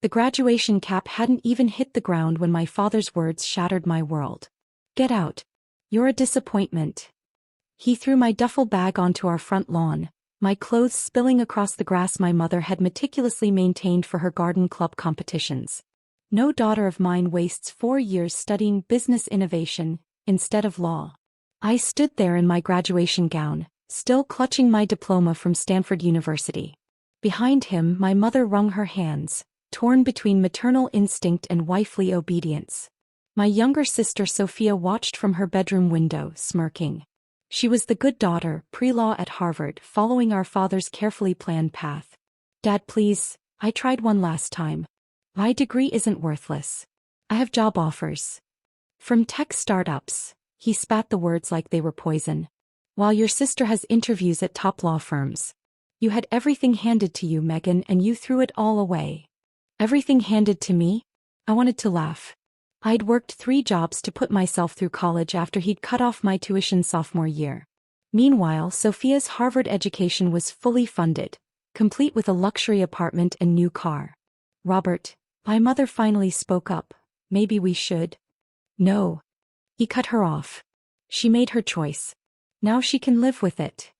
The graduation cap hadn't even hit the ground when my father's words shattered my world. "Get out. You're a disappointment." He threw my duffel bag onto our front lawn, my clothes spilling across the grass my mother had meticulously maintained for her garden club competitions. No daughter of mine wastes 4 years studying business innovation instead of law. I stood there in my graduation gown, still clutching my diploma from Stanford University. Behind him, my mother wrung her hands, torn between maternal instinct and wifely obedience. My younger sister Sophia watched from her bedroom window, smirking. She was the good daughter, pre-law at Harvard, following our father's carefully planned path. "Dad, please, I tried one last time. My degree isn't worthless. I have job offers. From tech startups." He spat the words like they were poison. "While your sister has interviews at top law firms. You had everything handed to you, Megan, and you threw it all away." "Everything handed to me?" I wanted to laugh. I'd worked 3 jobs to put myself through college after he'd cut off my tuition sophomore year. Meanwhile, Sophia's Harvard education was fully funded, complete with a luxury apartment and new car. "Robert," my mother finally spoke up, "maybe we should." "No." He cut her off. She made her choice. Now she can live with it.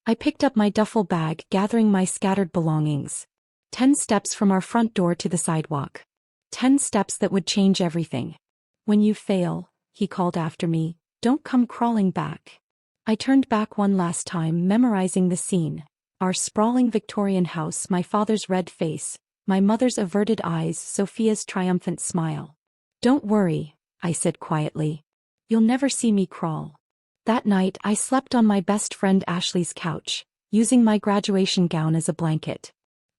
I picked up my duffel bag, gathering my scattered belongings. 10 steps from our front door to the sidewalk. 10 steps that would change everything. "When you fail," he called after me, "don't come crawling back." I turned back one last time, memorizing the scene. Our sprawling Victorian house, my father's red face, my mother's averted eyes, Sophia's triumphant smile. "Don't worry," I said quietly. "You'll never see me crawl." That night I slept on my best friend Ashley's couch, using my graduation gown as a blanket.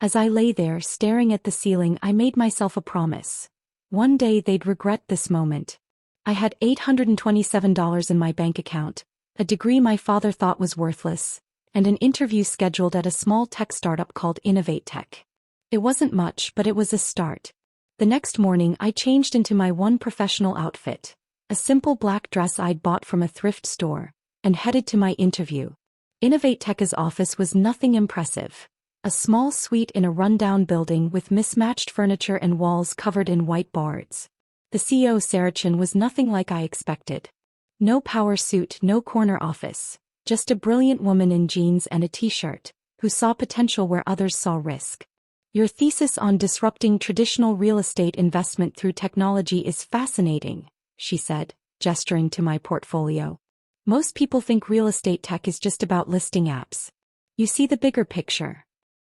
As I lay there staring at the ceiling, I made myself a promise. One day they'd regret this moment. I had $827 in my bank account, a degree my father thought was worthless, and an interview scheduled at a small tech startup called Innovate Tech. It wasn't much, but it was a start. The next morning I changed into my one professional outfit, a simple black dress I'd bought from a thrift store, and headed to my interview. Innovate Tech's office was nothing impressive. A small suite in a rundown building with mismatched furniture and walls covered in white boards. The CEO Sarachan was nothing like I expected. No power suit, no corner office, just a brilliant woman in jeans and a t-shirt, who saw potential where others saw risk. "Your thesis on disrupting traditional real estate investment through technology is fascinating," she said, gesturing to my portfolio. "Most people think real estate tech is just about listing apps. You see the bigger picture."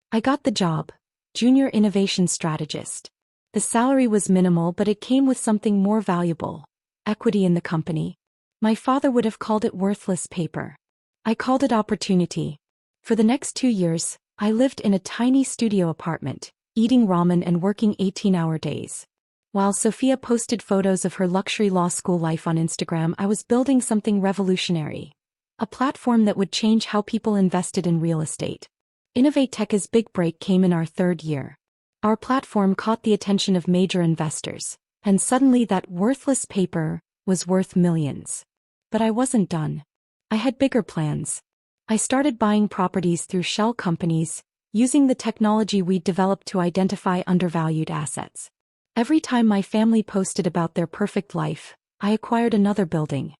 I got the job, junior innovation strategist. The salary was minimal, but it came with something more valuable: equity in the company. My father would have called it worthless paper. I called it opportunity. For the next 2 years, I lived in a tiny studio apartment, eating ramen and working 18-hour days. While Sophia posted photos of her luxury law school life on Instagram, I was building something revolutionary. A platform that would change how people invested in real estate. Innovate Tech's big break came in our 3rd year. Our platform caught the attention of major investors, and suddenly that worthless paper was worth millions. But I wasn't done. I had bigger plans. I started buying properties through shell companies, using the technology we'd developed to identify undervalued assets. Every time my family posted about their perfect life, I acquired another building.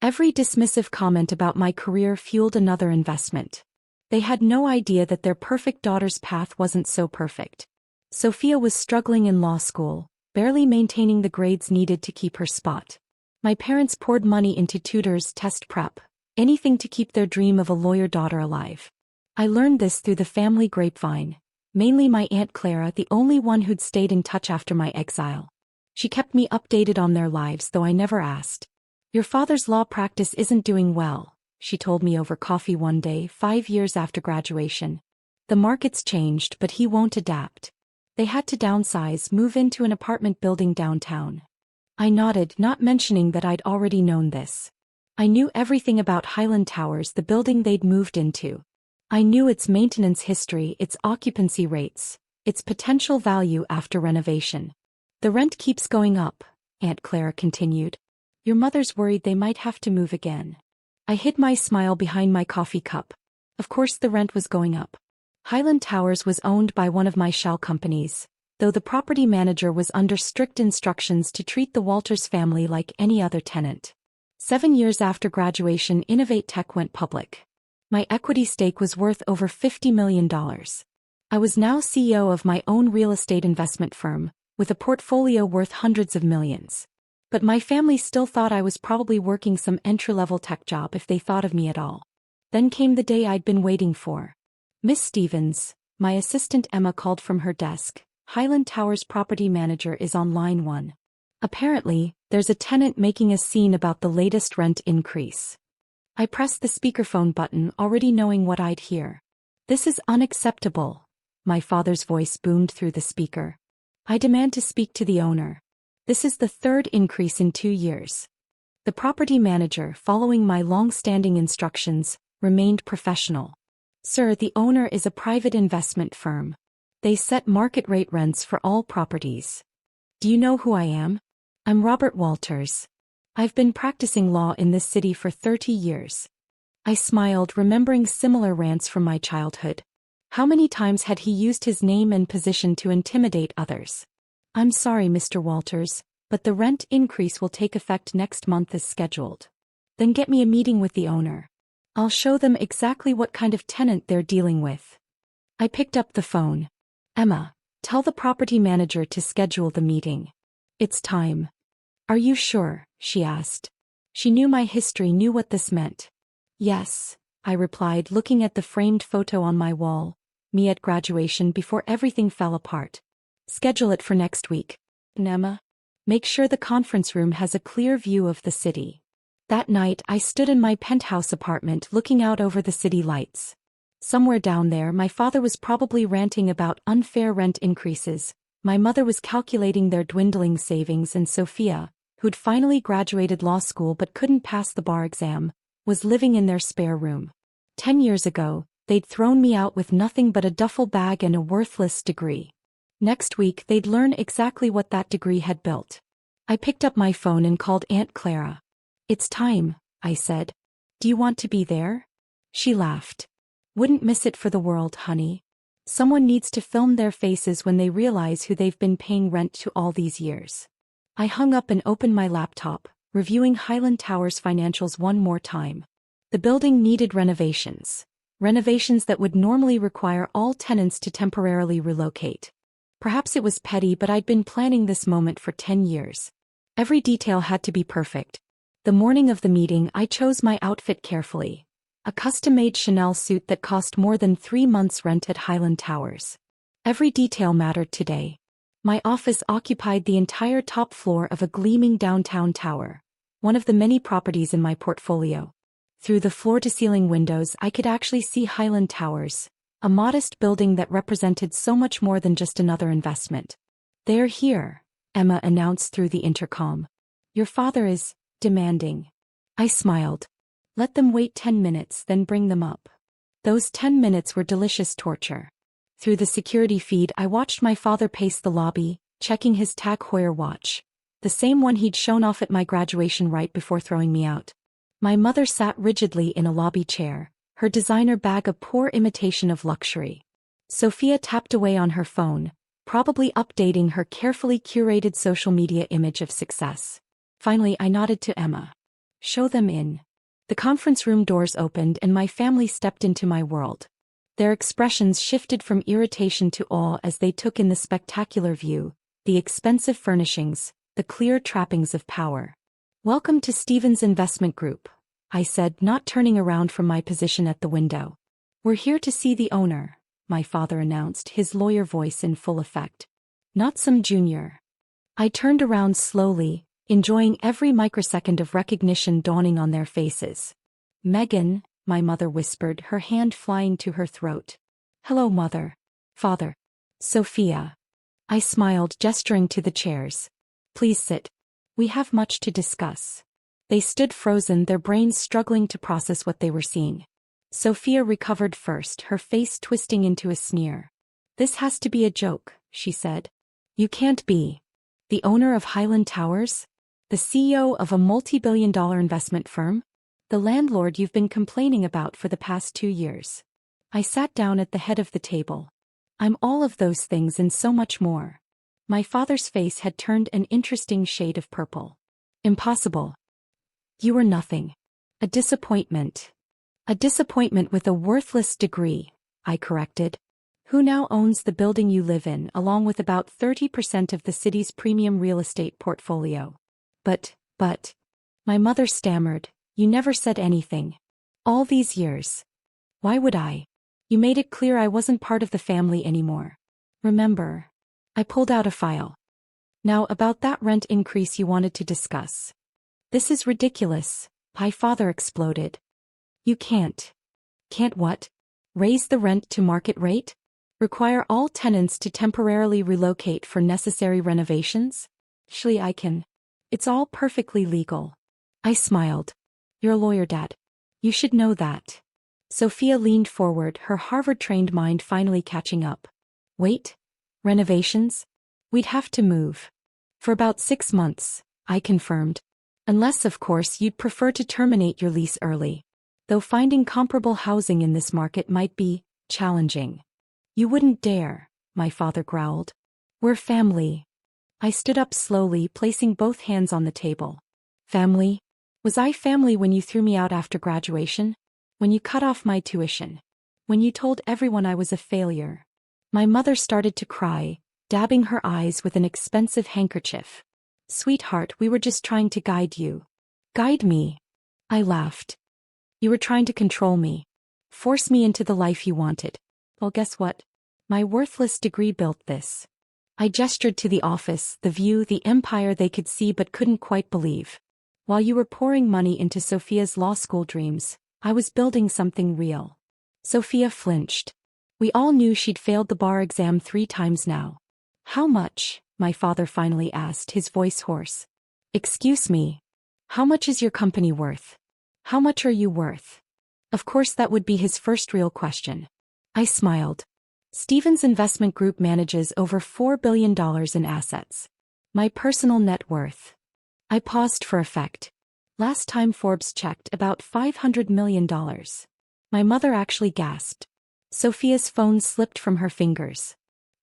Every dismissive comment about my career fueled another investment. They had no idea that their perfect daughter's path wasn't so perfect. Sophia was struggling in law school, barely maintaining the grades needed to keep her spot. My parents poured money into tutors, test prep, anything to keep their dream of a lawyer daughter alive. I learned this through the family grapevine, mainly my Aunt Clara, the only one who'd stayed in touch after my exile. She kept me updated on their lives, though I never asked. "Your father's law practice isn't doing well," she told me over coffee one day, 5 years after graduation. "The market's changed, but he won't adapt." They had to downsize, move into an apartment building downtown. I nodded, not mentioning that I'd already known this. I knew everything about Highland Towers, the building they'd moved into. I knew its maintenance history, its occupancy rates, its potential value after renovation. "The rent keeps going up," Aunt Clara continued. "Your mother's worried they might have to move again." I hid my smile behind my coffee cup. Of course the rent was going up. Highland Towers was owned by one of my shell companies, though the property manager was under strict instructions to treat the Walters family like any other tenant. 7 years after graduation, Innovate Tech went public. My equity stake was worth over $50 million. I was now CEO of my own real estate investment firm, with a portfolio worth hundreds of millions. But my family still thought I was probably working some entry-level tech job if they thought of me at all. Then came the day I'd been waiting for. "Miss Stevens," my assistant Emma called from her desk, "Highland Towers property manager is on line 1. Apparently, there's a tenant making a scene about the latest rent increase." I pressed the speakerphone button, already knowing what I'd hear. "This is unacceptable," my father's voice boomed through the speaker. "I demand to speak to the owner. This is the 3rd increase in 2 years." The property manager, following my long-standing instructions, remained professional. "Sir, the owner is a private investment firm. They set market-rate rents for all properties. Do you know who I am? I'm Robert Walters. I've been practicing law in this city for 30 years. I smiled, remembering similar rants from my childhood. How many times had he used his name and position to intimidate others? "I'm sorry, Mr. Walters, but the rent increase will take effect next month as scheduled." "Then get me a meeting with the owner. I'll show them exactly what kind of tenant they're dealing with." I picked up the phone. "Emma, tell the property manager to schedule the meeting. It's time." "Are you sure?" she asked. She knew my history, knew what this meant. "Yes," I replied, looking at the framed photo on my wall, me at graduation before everything fell apart. "Schedule it for next week. And Emma, make sure the conference room has a clear view of the city." That night I stood in my penthouse apartment looking out over the city lights. Somewhere down there my father was probably ranting about unfair rent increases, my mother was calculating their dwindling savings, and Sophia, who'd finally graduated law school but couldn't pass the bar exam, was living in their spare room. 10 years ago, they'd thrown me out with nothing but a duffel bag and a worthless degree. Next week they'd learn exactly what that degree had built. I picked up my phone and called Aunt Clara. "It's time," I said. "Do you want to be there?" She laughed. "Wouldn't miss it for the world, honey. Someone needs to film their faces when they realize who they've been paying rent to all these years." I hung up and opened my laptop, reviewing Highland Towers financials one more time. The building needed renovations. Renovations that would normally require all tenants to temporarily relocate. Perhaps it was petty, but I'd been planning this moment for 10 years. Every detail had to be perfect. The morning of the meeting I chose my outfit carefully. A custom-made Chanel suit that cost more than 3 months' rent at Highland Towers. Every detail mattered today. My office occupied the entire top floor of a gleaming downtown tower, one of the many properties in my portfolio. Through the floor-to-ceiling windows I could actually see Highland Towers, a modest building that represented so much more than just another investment. "They're here," Emma announced through the intercom. "Your father is demanding." I smiled. "Let them wait 10 minutes, then bring them up." Those 10 minutes were delicious torture. Through the security feed I watched my father pace the lobby, checking his Tag Heuer watch, the same one he'd shown off at my graduation right before throwing me out. My mother sat rigidly in a lobby chair, her designer bag a poor imitation of luxury. Sophia tapped away on her phone, probably updating her carefully curated social media image of success. Finally I nodded to Emma. "Show them in." The conference room doors opened and my family stepped into my world. Their expressions shifted from irritation to awe as they took in the spectacular view, the expensive furnishings, the clear trappings of power. "Welcome to Stevens Investment Group," I said, not turning around from my position at the window. "We're here to see the owner," my father announced, his lawyer voice in full effect. "Not some junior." I turned around slowly, enjoying every microsecond of recognition dawning on their faces. "Megan," my mother whispered, her hand flying to her throat. "Hello, mother." "Father." "Sophia." I smiled, gesturing to the chairs. "Please sit. We have much to discuss." They stood frozen, their brains struggling to process what they were seeing. Sophia recovered first, her face twisting into a sneer. "This has to be a joke," she said. "You can't be the owner of Highland Towers? The CEO of a multi-billion-dollar investment firm? The landlord you've been complaining about for the past 2 years?" I sat down at the head of the table. "I'm all of those things and so much more," My father's face had turned an interesting shade of purple. Impossible. You were nothing. A disappointment. A disappointment with a worthless degree, I corrected. Who now owns the building you live in, along with about 30% of the city's premium real estate portfolio? But, my mother stammered, you never said anything. All these years. Why would I? You made it clear I wasn't part of the family anymore. Remember? I pulled out a file. Now about that rent increase you wanted to discuss. This is ridiculous, my father exploded. You can't. Can't what? Raise the rent to market rate? Require all tenants to temporarily relocate for necessary renovations? Surely I can. It's all perfectly legal. I smiled. You're a lawyer, Dad. You should know that. Sophia leaned forward, her Harvard-trained mind finally catching up. Wait? Renovations? We'd have to move. For about 6 months, I confirmed. Unless, of course, you'd prefer to terminate your lease early. Though finding comparable housing in this market might be challenging. You wouldn't dare, my father growled. We're family. I stood up slowly, placing both hands on the table. Family? Was I family when you threw me out after graduation? When you cut off my tuition? When you told everyone I was a failure? My mother started to cry, dabbing her eyes with an expensive handkerchief. Sweetheart, we were just trying to guide you. Guide me? I laughed. You were trying to control me. Force me into the life you wanted. Well, guess what? My worthless degree built this. I gestured to the office, the view, the empire they could see but couldn't quite believe. While you were pouring money into Sophia's law school dreams, I was building something real. Sophia flinched. We all knew she'd failed the bar exam 3 times now. How much? My father finally asked, his voice hoarse. Excuse me. How much is your company worth? How much are you worth? Of course that would be his first real question. I smiled. Stevens Investment Group manages over $4 billion in assets. My personal net worth. I paused for effect. Last time Forbes checked, about $500 million. My mother actually gasped. Sophia's phone slipped from her fingers.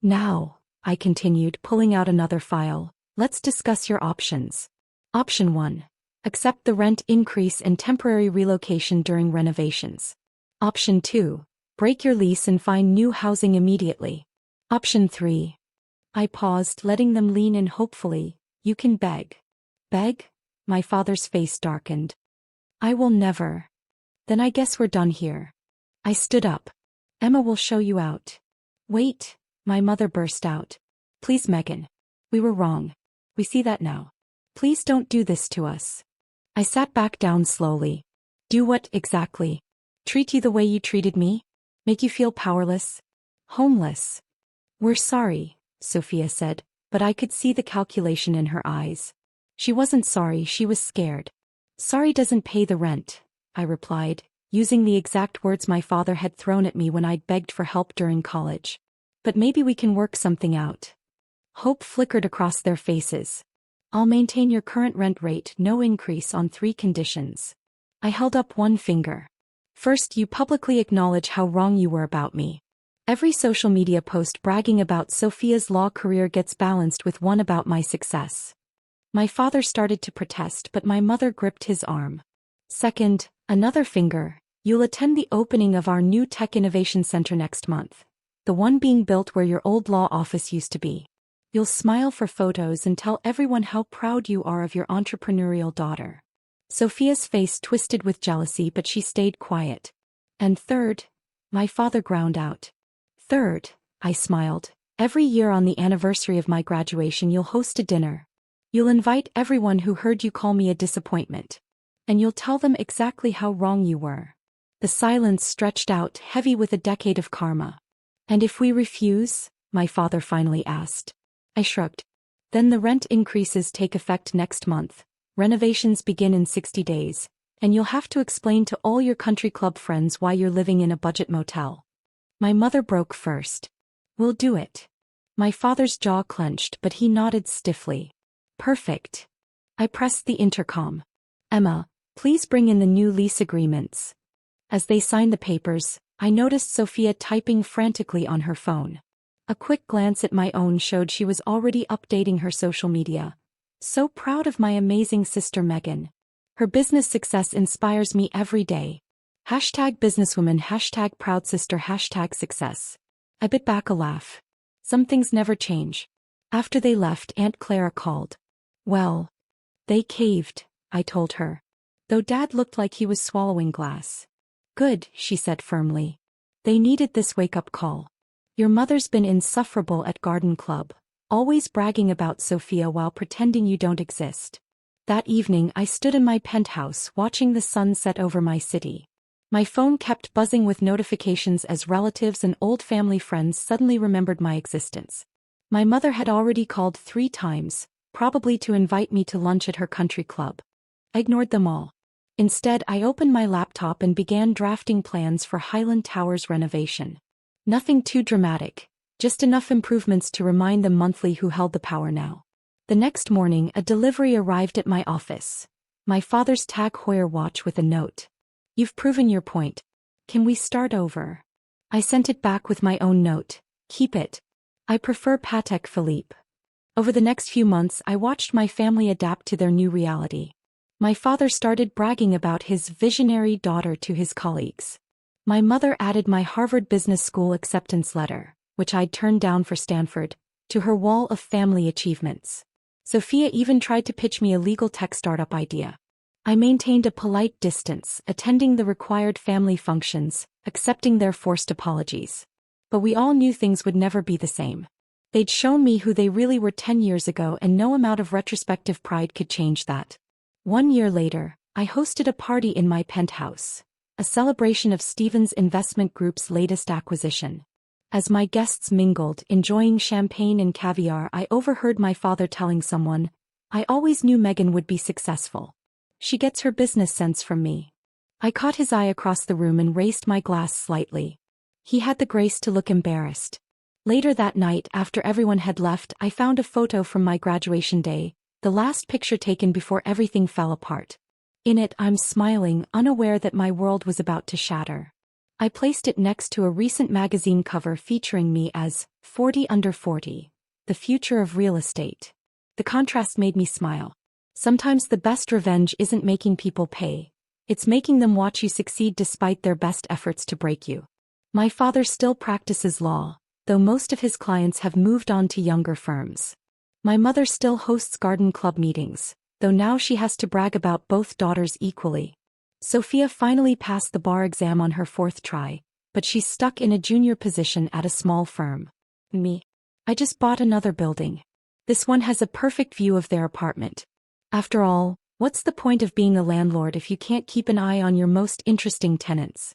Now, I continued, pulling out another file, let's discuss your options. Option 1. Accept the rent increase and temporary relocation during renovations. Option 2. Break your lease and find new housing immediately. Option 3. I paused, letting them lean in hopefully. You can beg. Beg? My father's face darkened. I will never. Then I guess we're done here. I stood up. Emma will show you out. Wait, my mother burst out. Please, Megan. We were wrong. We see that now. Please don't do this to us. I sat back down slowly. Do what exactly? Treat you the way you treated me? Make you feel powerless? Homeless? We're sorry, Sophia said, but I could see the calculation in her eyes. She wasn't sorry, she was scared. Sorry doesn't pay the rent, I replied, using the exact words my father had thrown at me when I'd begged for help during college. But maybe we can work something out. Hope flickered across their faces. I'll maintain your current rent rate, no increase, on 3 conditions. I held up one finger. First, you publicly acknowledge how wrong you were about me. Every social media post bragging about Sophia's law career gets balanced with one about my success. My father started to protest, but my mother gripped his arm. Second, another finger, you'll attend the opening of our new Tech Innovation Center next month. The one being built where your old law office used to be. You'll smile for photos and tell everyone how proud you are of your entrepreneurial daughter. Sophia's face twisted with jealousy, but she stayed quiet. And third, my father ground out. Third, I smiled, every year on the anniversary of my graduation you'll host a dinner. You'll invite everyone who heard you call me a disappointment. And you'll tell them exactly how wrong you were. The silence stretched out, heavy with a decade of karma. And if we refuse? My father finally asked. I shrugged. Then the rent increases take effect next month. Renovations begin in 60 days. And you'll have to explain to all your country club friends why you're living in a budget motel. My mother broke first. We'll do it. My father's jaw clenched, but he nodded stiffly. Perfect. I pressed the intercom. Emma, please bring in the new lease agreements. As they signed the papers, I noticed Sophia typing frantically on her phone. A quick glance at my own showed she was already updating her social media. So proud of my amazing sister Megan. Her business success inspires me every day. #businesswoman, #proud sister, #success. I bit back a laugh. Some things never change. After they left, Aunt Clara called. Well, they caved, I told her. Though Dad looked like he was swallowing glass. Good, she said firmly. They needed this wake-up call. Your mother's been insufferable at garden club, always bragging about Sophia while pretending you don't exist. That evening I stood in my penthouse watching the sun set over my city. My phone kept buzzing with notifications as relatives and old family friends suddenly remembered my existence. My mother had already called 3 times, probably to invite me to lunch at her country club. I ignored them all. Instead, I opened my laptop and began drafting plans for Highland Towers renovation. Nothing too dramatic, just enough improvements to remind them monthly who held the power now. The next morning, a delivery arrived at my office. My father's Tag Heuer watch with a note. You've proven your point. Can we start over? I sent it back with my own note. Keep it. I prefer Patek Philippe. Over the next few months, I watched my family adapt to their new reality. My father started bragging about his visionary daughter to his colleagues. My mother added my Harvard Business School acceptance letter, which I'd turned down for Stanford, to her wall of family achievements. Sophia even tried to pitch me a legal tech startup idea. I maintained a polite distance, attending the required family functions, accepting their forced apologies. But we all knew things would never be the same. They'd shown me who they really were 10 years ago, and no amount of retrospective pride could change that. 1 year later, I hosted a party in my penthouse, a celebration of Stevens Investment Group's latest acquisition. As my guests mingled, enjoying champagne and caviar, I overheard my father telling someone, I always knew Megan would be successful. She gets her business sense from me. I caught his eye across the room and raised my glass slightly. He had the grace to look embarrassed. Later that night, after everyone had left, I found a photo from my graduation day, the last picture taken before everything fell apart. In it, I'm smiling, unaware that my world was about to shatter. I placed it next to a recent magazine cover featuring me as 40 under 40, the future of real estate. The contrast made me smile. Sometimes the best revenge isn't making people pay. It's making them watch you succeed despite their best efforts to break you. My father still practices law, though most of his clients have moved on to younger firms. My mother still hosts garden club meetings, though now she has to brag about both daughters equally. Sophia finally passed the bar exam on her 4th try, but she's stuck in a junior position at a small firm. Me. I just bought another building. This one has a perfect view of their apartment. After all, what's the point of being a landlord if you can't keep an eye on your most interesting tenants?